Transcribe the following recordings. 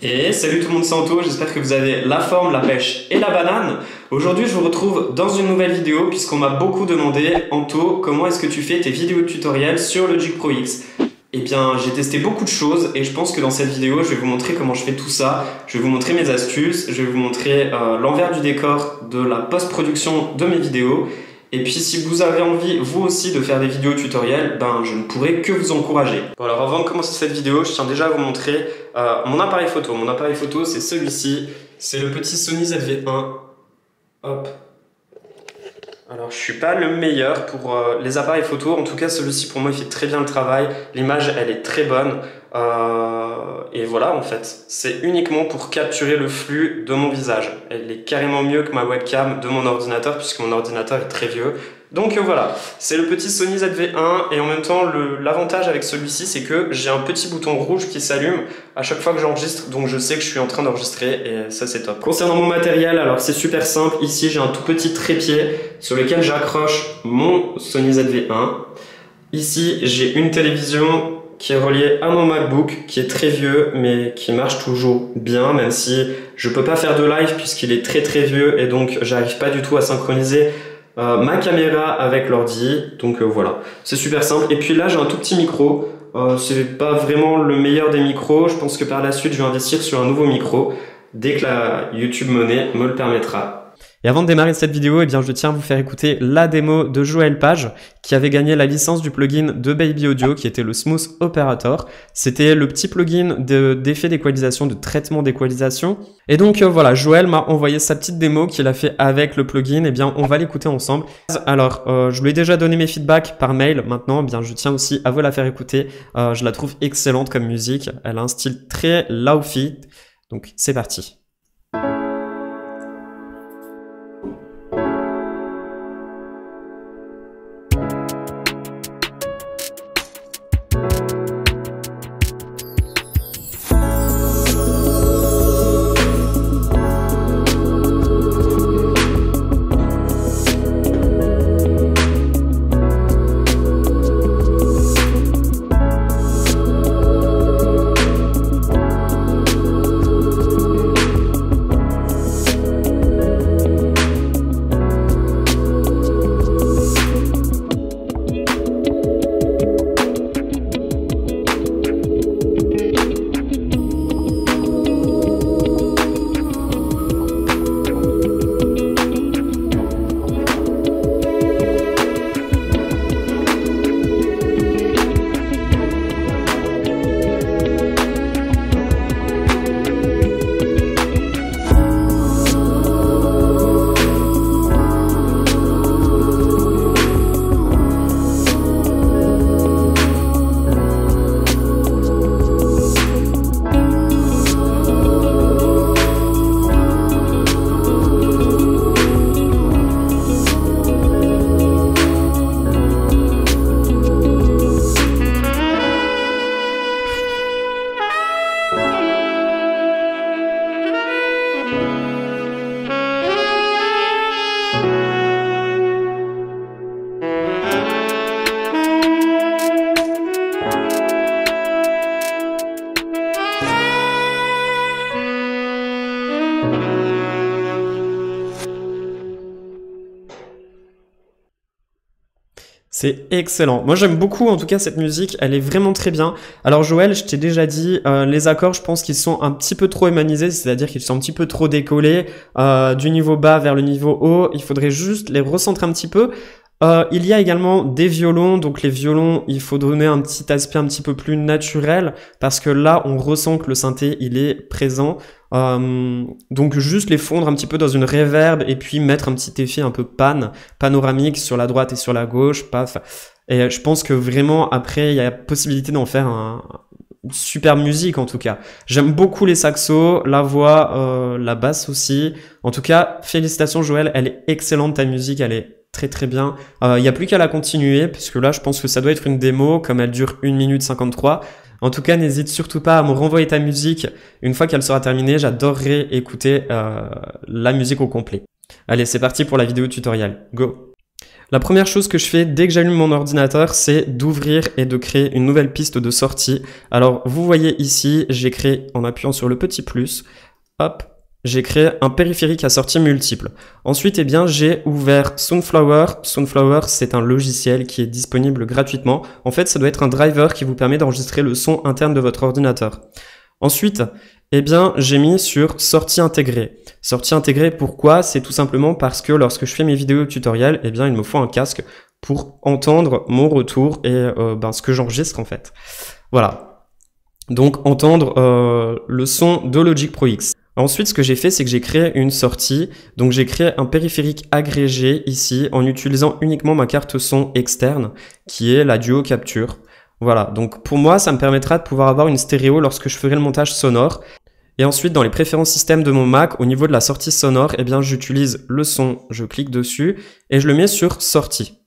Et salut tout le monde, c'est Anto, j'espère que vous avez la forme, la pêche et la banane. Aujourd'hui je vous retrouve dans une nouvelle vidéo puisqu'on m'a beaucoup demandé Anto, comment est-ce que tu fais tes vidéos tutoriels sur Logic Pro X? Eh bien j'ai testé beaucoup de choses et je pense que dans cette vidéo je vais vous montrer comment je fais tout ça. Je vais vous montrer mes astuces, je vais vous montrer l'envers du décor de la post-production de mes vidéos. Et puis si vous avez envie, vous aussi, de faire des vidéos tutoriels, je ne pourrai que vous encourager. Bon alors avant de commencer cette vidéo, je tiens déjà à vous montrer mon appareil photo. Mon appareil photo, c'est celui-ci. C'est le petit Sony ZV-1. Hop. Alors je suis pas le meilleur pour les appareils photo. En tout cas, celui-ci pour moi, il fait très bien le travail. L'image, elle est très bonne. Et voilà, en fait, c'est uniquement pour capturer le flux de mon visage. Elle est carrément mieux que ma webcam de mon ordinateur puisque mon ordinateur est très vieux. Donc voilà, c'est le petit Sony ZV-1 et en même temps l'avantage avec celui-ci c'est que j'ai un petit bouton rouge qui s'allume à chaque fois que j'enregistre, donc je sais que je suis en train d'enregistrer et ça c'est top. Concernant mon matériel, alors c'est super simple, ici j'ai un tout petit trépied sur lequel j'accroche mon Sony ZV-1. Ici j'ai une télévision qui est reliée à mon MacBook qui est très vieux mais qui marche toujours bien même si je peux pas faire de live puisqu'il est très vieux et donc j'arrive pas du tout à synchroniser ma caméra avec l'ordi, donc voilà, c'est super simple. Et puis là j'ai un tout petit micro, c'est pas vraiment le meilleur des micros, je pense que par la suite je vais investir sur un nouveau micro dès que la YouTube Money me le permettra. Et avant de démarrer cette vidéo, eh bien, je tiens à vous faire écouter la démo de Joël Page qui avait gagné la licence du plugin de Baby Audio qui était le Smooth Operator. C'était le petit plugin d'effet d'équalisation, de traitement d'équalisation. Et donc voilà, Joël m'a envoyé sa petite démo qu'il a fait avec le plugin. Eh bien, on va l'écouter ensemble. Alors, je lui ai déjà donné mes feedbacks par mail. Maintenant, eh bien, je tiens aussi à vous la faire écouter. Je la trouve excellente comme musique. Elle a un style très lofi. Donc, c'est parti. C'est excellent. Moi, j'aime beaucoup, en tout cas, cette musique. Elle est vraiment très bien. Alors, Joël, je t'ai déjà dit, les accords, je pense qu'ils sont un petit peu trop humanisés, c'est-à-dire qu'ils sont un petit peu trop décollés du niveau bas vers le niveau haut. Il faudrait juste les recentrer un petit peu. Il y a également des violons, donc les violons, il faut donner un petit aspect un petit peu plus naturel, parce que là, on ressent que le synthé, il est présent. Donc juste les fondre un petit peu dans une reverb et puis mettre un petit effet un peu panoramique sur la droite et sur la gauche, paf. Et je pense que vraiment, après, il y a possibilité d'en faire une super musique en tout cas. J'aime beaucoup les saxos, la voix, la basse aussi. En tout cas, félicitations Joël, elle est excellente ta musique, elle est très bien. Il n'y a plus qu'à la continuer, puisque là je pense que ça doit être une démo, comme elle dure 1 minute 53. En tout cas, n'hésite surtout pas à me renvoyer ta musique. Une fois qu'elle sera terminée, j'adorerais écouter la musique au complet. Allez, c'est parti pour la vidéo tutoriel. Go! La première chose que je fais dès que j'allume mon ordinateur, c'est d'ouvrir et de créer une nouvelle piste de sortie. Alors, vous voyez ici, j'ai créé, en appuyant sur le petit plus, hop, j'ai créé un périphérique à sortie multiple. Ensuite, eh bien, j'ai ouvert Soundflower. Soundflower, c'est un logiciel qui est disponible gratuitement. En fait, ça doit être un driver qui vous permet d'enregistrer le son interne de votre ordinateur. Ensuite, eh bien, j'ai mis sur sortie intégrée. Sortie intégrée, pourquoi? C'est tout simplement parce que lorsque je fais mes vidéos tutoriels, eh bien, il me faut un casque pour entendre mon retour et ce que j'enregistre en fait. Voilà. Donc, entendre le son de Logic Pro X. Ensuite, ce que j'ai fait, c'est que j'ai créé une sortie. Donc, j'ai créé un périphérique agrégé ici en utilisant uniquement ma carte son externe qui est la Duo Capture. Voilà, donc pour moi, ça me permettra de pouvoir avoir une stéréo lorsque je ferai le montage sonore. Et ensuite, dans les préférences système de mon Mac, au niveau de la sortie sonore, eh bien, j'utilise le son, je clique dessus et je le mets sur sortie.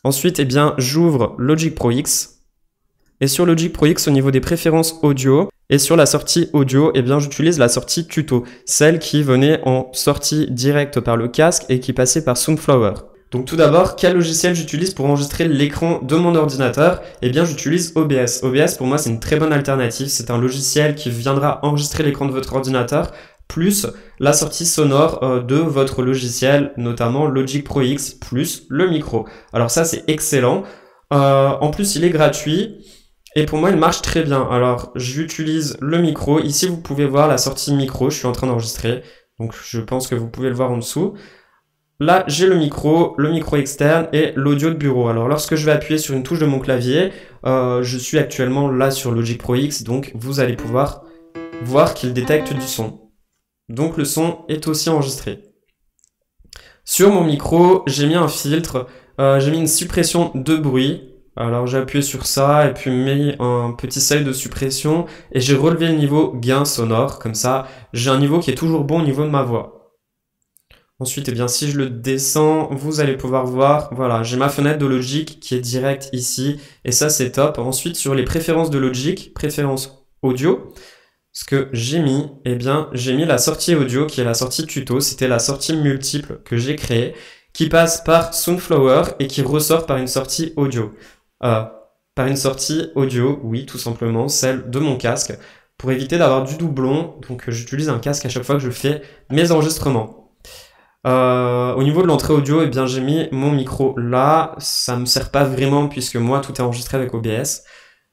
Ensuite, eh bien, j'ouvre Logic Pro X. Et sur Logic Pro X, au niveau des préférences audio, et sur la sortie audio, eh bien, j'utilise la sortie tuto, celle qui venait en sortie directe par le casque et qui passait par Soundflower. Donc tout d'abord, quel logiciel j'utilise pour enregistrer l'écran de mon ordinateur? Eh bien, j'utilise OBS. OBS, pour moi, c'est une très bonne alternative. C'est un logiciel qui viendra enregistrer l'écran de votre ordinateur, plus la sortie sonore de votre logiciel, notamment Logic Pro X, plus le micro. Alors ça, c'est excellent. En plus, il est gratuit. Et pour moi, il marche très bien. Alors, j'utilise le micro. Ici, vous pouvez voir la sortie micro. Je suis en train d'enregistrer. Donc, je pense que vous pouvez le voir en dessous. Là, j'ai le micro externe et l'audio de bureau. Alors, lorsque je vais appuyer sur une touche de mon clavier, je suis actuellement là sur Logic Pro X, donc vous allez pouvoir voir qu'il détecte du son. Donc, le son est aussi enregistré. Sur mon micro, j'ai mis un filtre, j'ai mis une suppression de bruit. Alors, j'ai appuyé sur ça et puis mis un petit seuil de suppression et j'ai relevé le niveau gain sonore. Comme ça, j'ai un niveau qui est toujours bon au niveau de ma voix. Ensuite, eh bien, si je le descends, vous allez pouvoir voir, voilà, j'ai ma fenêtre de Logic qui est directe ici, et ça, c'est top. Ensuite, sur les préférences de Logic, préférences audio, ce que j'ai mis, eh bien, j'ai mis la sortie audio qui est la sortie tuto, c'était la sortie multiple que j'ai créée, qui passe par Soundflower et qui ressort par une sortie audio. Par une sortie audio, oui, tout simplement, celle de mon casque, pour éviter d'avoir du doublon, donc j'utilise un casque à chaque fois que je fais mes enregistrements. Au niveau de l'entrée audio, eh bien, j'ai mis mon micro là. Ça me sert pas vraiment puisque moi, tout est enregistré avec OBS.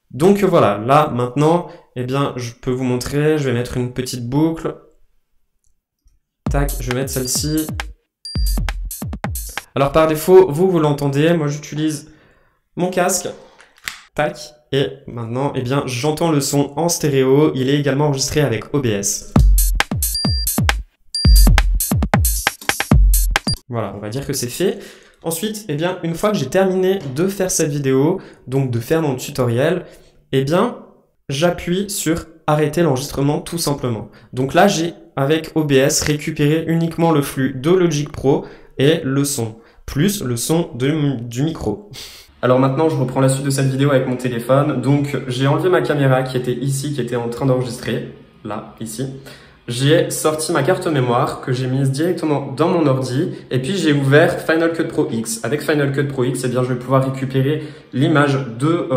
Donc voilà, là, maintenant, eh bien, je peux vous montrer. Je vais mettre une petite boucle. Tac, je vais mettre celle-ci. Alors par défaut, vous l'entendez. Moi, j'utilise mon casque. Tac. Et maintenant, eh bien, j'entends le son en stéréo. Il est également enregistré avec OBS. Voilà, on va dire que c'est fait. Ensuite, eh bien, une fois que j'ai terminé de faire cette vidéo, donc de faire mon tutoriel, eh bien, j'appuie sur arrêter l'enregistrement tout simplement. Donc là, j'ai, avec OBS, récupéré uniquement le flux de Logic Pro et le son, plus le son du micro. Alors maintenant, je reprends la suite de cette vidéo avec mon téléphone. Donc, j'ai enlevé ma caméra qui était ici, qui était en train d'enregistrer, là, ici. J'ai sorti ma carte mémoire que j'ai mise directement dans mon ordi et puis j'ai ouvert Final Cut Pro X. Avec Final Cut Pro X, eh bien, je vais pouvoir récupérer l'image de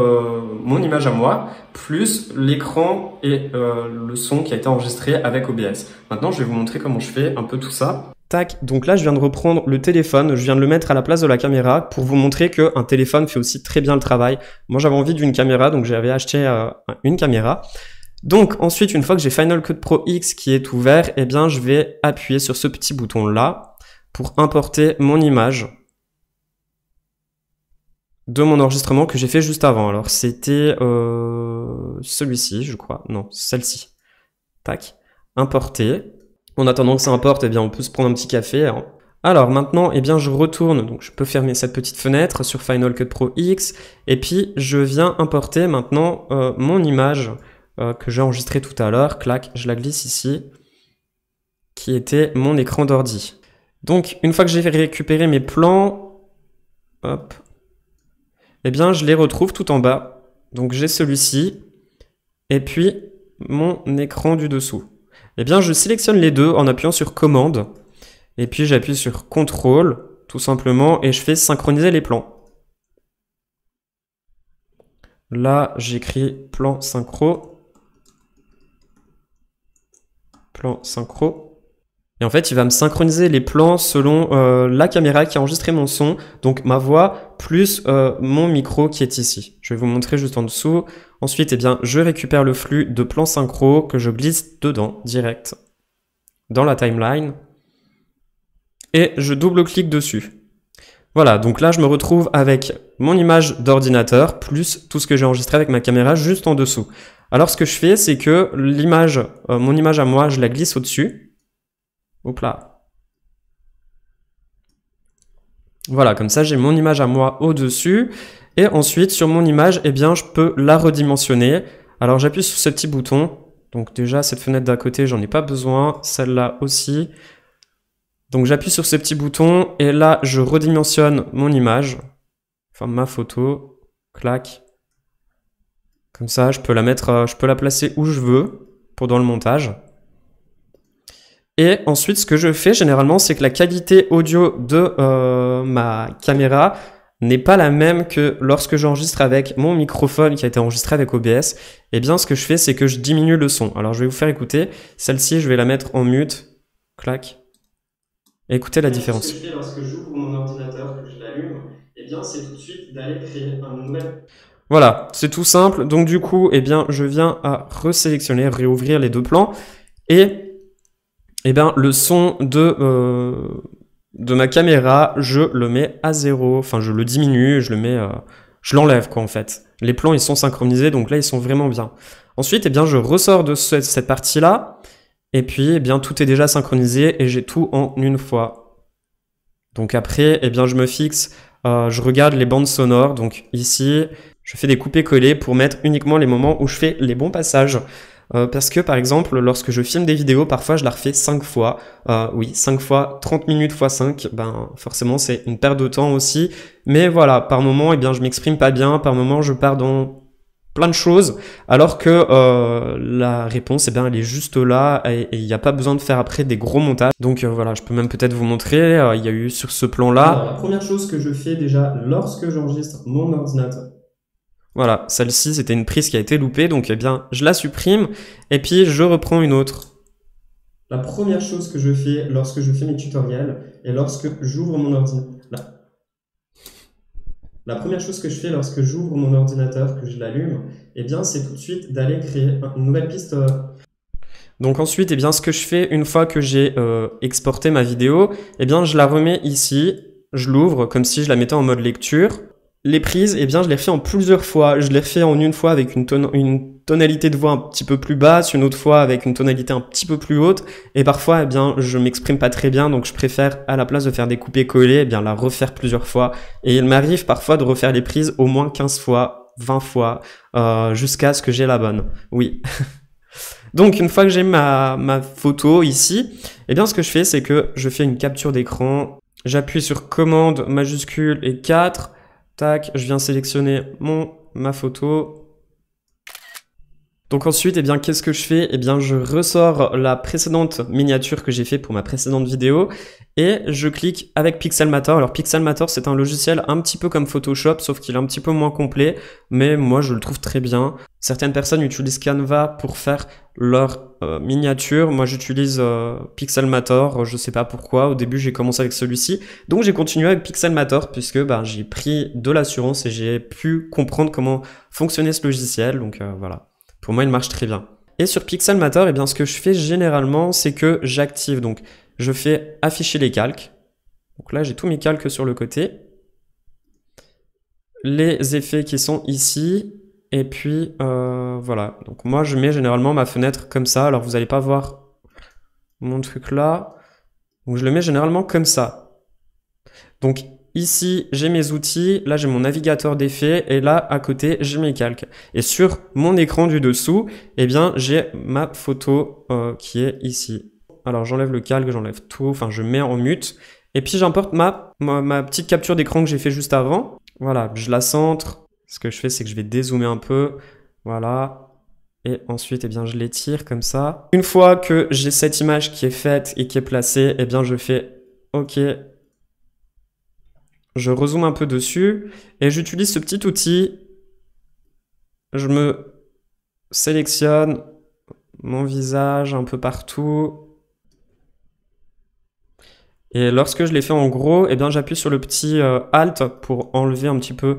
mon image à moi, plus l'écran et le son qui a été enregistré avec OBS. Maintenant, je vais vous montrer comment je fais un peu tout ça. Tac, donc là, je viens de reprendre le téléphone, je viens de le mettre à la place de la caméra pour vous montrer qu'un téléphone fait aussi très bien le travail. Moi, j'avais envie d'une caméra, donc j'avais acheté une caméra. Donc ensuite, une fois que j'ai Final Cut Pro X qui est ouvert, eh bien je vais appuyer sur ce petit bouton là pour importer mon image de mon enregistrement que j'ai fait juste avant. Alors c'était celui-ci, je crois. Non, celle-ci. Tac. Importer. En attendant que ça importe, eh bien on peut se prendre un petit café. Hein. Alors maintenant, eh bien je retourne, donc je peux fermer cette petite fenêtre sur Final Cut Pro X et puis je viens importer maintenant mon image que j'ai enregistré tout à l'heure, clac, je la glisse ici, qui était mon écran d'ordi. Donc, une fois que j'ai récupéré mes plans, hop, eh bien, je les retrouve tout en bas. Donc, j'ai celui-ci, et puis mon écran du dessous. Eh bien, je sélectionne les deux en appuyant sur commande, et puis j'appuie sur contrôle, tout simplement, et je fais synchroniser les plans. Là, j'écris plan synchro. Plan synchro. Et en fait, il va me synchroniser les plans selon la caméra qui a enregistré mon son, donc ma voix, plus mon micro qui est ici. Je vais vous montrer juste en dessous. Ensuite, eh bien, je récupère le flux de plan synchro que je glisse dedans, direct, dans la timeline. Et je double-clique dessus. Voilà, donc là, je me retrouve avec mon image d'ordinateur, plus tout ce que j'ai enregistré avec ma caméra juste en dessous. Alors, ce que je fais, c'est que l'image, mon image à moi, je la glisse au-dessus. Hop là. Voilà, comme ça, j'ai mon image à moi au-dessus. Et ensuite, sur mon image, eh bien, je peux la redimensionner. Alors, j'appuie sur ce petit bouton. Donc déjà, cette fenêtre d'à côté, j'en ai pas besoin. Celle-là aussi. Donc, j'appuie sur ce petit bouton. Et là, je redimensionne mon image. Enfin, ma photo. Clac. Comme ça, je peux la mettre, je peux la placer où je veux pendant le montage. Et ensuite, ce que je fais généralement, c'est que la qualité audio de ma caméra n'est pas la même que lorsque j'enregistre avec mon microphone qui a été enregistré avec OBS. Eh bien, ce que je fais, c'est que je diminue le son. Alors, je vais vous faire écouter. Celle-ci, je vais la mettre en mute. Clac. Et écoutez la différence. Ce que je fais lorsque j'ouvre mon ordinateur, que je l'allume, eh bien, c'est tout de suite d'aller créer un nouvel... Voilà, c'est tout simple. Donc, du coup, eh bien, je viens à resélectionner, réouvrir les deux plans. Et eh bien, le son de ma caméra, je le mets à 0. Enfin, je le diminue, je l'enlève, quoi, en fait. Les plans, ils sont synchronisés, donc là, ils sont vraiment bien. Ensuite, eh bien, je ressors de cette partie-là. Et puis, eh bien, tout est déjà synchronisé et j'ai tout en une fois. Donc après, eh bien, je me fixe, je regarde les bandes sonores. Donc ici, je fais des coupés-collés pour mettre uniquement les moments où je fais les bons passages. Parce que par exemple, lorsque je filme des vidéos, parfois je la refais 5 fois. Oui, 5 fois, 30 minutes x 5, ben forcément c'est une perte de temps aussi. Mais voilà, par moment, eh bien, je m'exprime pas bien, par moment je pars dans plein de choses, alors que la réponse, eh bien, elle est juste là et il n'y a pas besoin de faire après des gros montages. Donc voilà, je peux même peut-être vous montrer, il y a eu sur ce plan-là. Alors, la première chose que je fais déjà lorsque j'enregistre mon ordinateur, voilà, celle-ci, c'était une prise qui a été loupée, donc eh bien, je la supprime, et puis je reprends une autre. La première chose que je fais lorsque je fais mes tutoriels, et lorsque j'ouvre mon ordinateur... La première chose que je fais lorsque j'ouvre mon ordinateur, que je l'allume, eh bien, c'est tout de suite d'aller créer une nouvelle piste. Donc ensuite, eh bien, ce que je fais, une fois que j'ai exporté ma vidéo, eh bien, je la remets ici, je l'ouvre comme si je la mettais en mode lecture. Les prises, eh bien, je les fais en plusieurs fois. Je les fais en une fois avec une tonalité de voix un petit peu plus basse, une autre fois avec une tonalité un petit peu plus haute. Et parfois, eh bien, je m'exprime pas très bien, donc je préfère, à la place de faire des coupés-collés, eh bien, la refaire plusieurs fois. Et il m'arrive parfois de refaire les prises au moins 15 fois, 20 fois, jusqu'à ce que j'ai la bonne. Oui. Donc, une fois que j'ai ma photo ici, eh bien, ce que je fais, c'est que je fais une capture d'écran. J'appuie sur commande majuscule et 4. Tac, je viens sélectionner ma photo. Donc ensuite, eh bien, qu'est-ce que je fais? Eh bien, je ressors la précédente miniature que j'ai fait pour ma précédente vidéo et je clique avec Pixelmator. Alors Pixelmator, c'est un logiciel un petit peu comme Photoshop, sauf qu'il est un petit peu moins complet, mais moi, je le trouve très bien. Certaines personnes utilisent Canva pour faire leur miniature. Moi, j'utilise Pixelmator, je sais pas pourquoi. Au début, j'ai commencé avec celui-ci. Donc, j'ai continué avec Pixelmator puisque j'ai pris de l'assurance et j'ai pu comprendre comment fonctionnait ce logiciel. Donc, voilà. Pour moi, il marche très bien. Et sur Pixelmator, eh bien, ce que je fais généralement, c'est que j'active. Donc, je fais afficher les calques. Donc là, j'ai tous mes calques sur le côté. Les effets qui sont ici. Et puis, voilà. Donc, moi, je mets généralement ma fenêtre comme ça. Alors, vous n'allez pas voir mon truc là. Donc, je le mets généralement comme ça. Donc, ici, j'ai mes outils, là j'ai mon navigateur d'effets et là à côté j'ai mes calques. Et sur mon écran du dessous, eh bien j'ai ma photo qui est ici. Alors j'enlève le calque, j'enlève tout, enfin je mets en mute. Et puis j'importe ma petite capture d'écran que j'ai fait juste avant. Voilà, je la centre. Ce que je fais, c'est que je vais dézoomer un peu. Voilà. Et ensuite, eh bien, je l'étire comme ça. Une fois que j'ai cette image qui est faite et qui est placée, eh bien je fais OK. Je rezoome un peu dessus et j'utilise ce petit outil. Je me sélectionne mon visage un peu partout. Et lorsque je l'ai fait en gros, eh bien j'appuie sur le petit Alt pour enlever un petit peu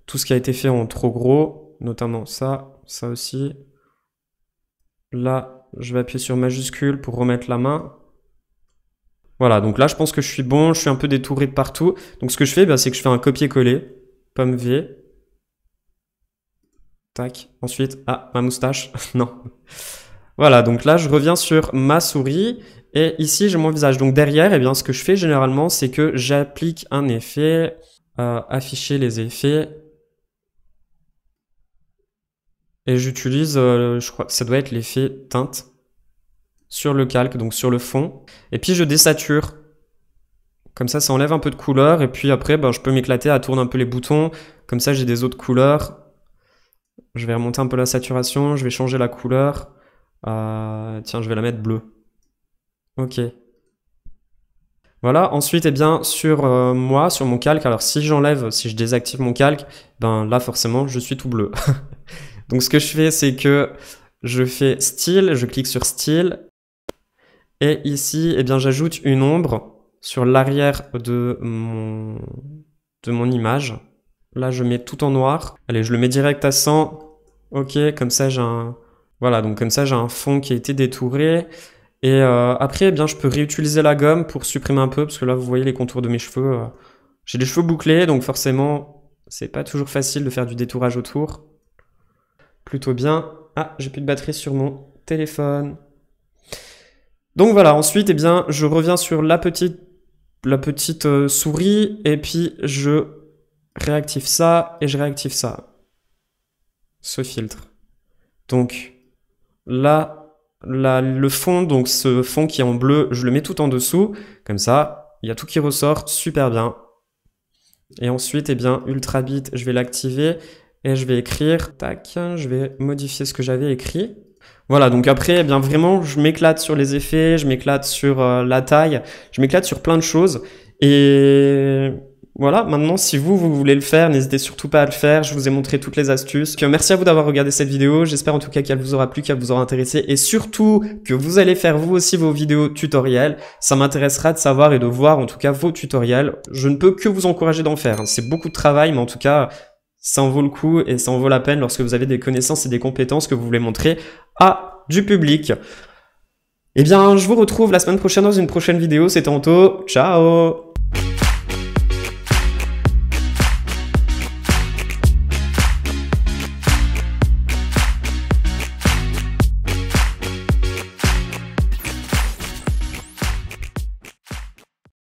tout ce qui a été fait en trop gros, notamment ça aussi. Là, je vais appuyer sur majuscule pour remettre la main. Voilà, donc là je pense que je suis bon, je suis un peu détouré de partout. Donc ce que je fais, c'est que je fais un copier-coller, pomme V. Tac, ensuite, ah, ma moustache, non. Voilà, donc là je reviens sur ma souris. Et ici, j'ai mon visage. Donc derrière, eh bien, ce que je fais généralement, c'est que j'applique un effet, afficher les effets. Et j'utilise, je crois que ça doit être l'effet teinte sur le calque, donc sur le fond. Et puis je désature. Comme ça enlève un peu de couleur. Et puis après, je peux m'éclater à tourner un peu les boutons. Comme ça, j'ai des autres couleurs. Je vais remonter un peu la saturation. Je vais changer la couleur. Tiens, je vais la mettre bleue. Ok. Voilà, ensuite, eh bien, sur moi, sur mon calque, alors si j'enlève, si je désactive mon calque, là, forcément, je suis tout bleu. Donc, ce que je fais, c'est que je fais style, je clique sur style, et ici, eh bien, j'ajoute une ombre sur l'arrière de mon image. Là, je mets tout en noir. Allez, je le mets direct à 100. Ok, comme ça, j'ai un... Voilà, donc comme ça, j'ai un fond qui a été détouré. Et après, eh bien, je peux réutiliser la gomme pour supprimer un peu, parce que là, vous voyez les contours de mes cheveux. J'ai les cheveux bouclés, donc forcément, c'est pas toujours facile de faire du détourage autour. Plutôt bien. Ah, j'ai plus de batterie sur mon téléphone. Donc voilà, ensuite, eh bien, je reviens sur la petite souris, et puis je réactive ça, et je réactive ça. Ce filtre. Donc, là... le fond, donc ce fond qui est en bleu, je le mets tout en dessous. Comme ça, il y a tout qui ressort super bien. Et ensuite, eh bien, Ultrabit, je vais l'activer et je vais écrire. Tac, je vais modifier ce que j'avais écrit. Voilà, donc après, eh bien, vraiment, je m'éclate sur les effets, je m'éclate sur la taille, je m'éclate sur plein de choses. Et... voilà, maintenant, si vous voulez le faire, n'hésitez surtout pas à le faire. Je vous ai montré toutes les astuces. Merci à vous d'avoir regardé cette vidéo. J'espère en tout cas qu'elle vous aura plu, qu'elle vous aura intéressé et surtout que vous allez faire vous aussi vos vidéos tutoriels. Ça m'intéressera de savoir et de voir en tout cas vos tutoriels. Je ne peux que vous encourager d'en faire. C'est beaucoup de travail, mais en tout cas, ça en vaut le coup et ça en vaut la peine lorsque vous avez des connaissances et des compétences que vous voulez montrer à du public. Eh bien, je vous retrouve la semaine prochaine dans une prochaine vidéo. C'était Anto. Ciao!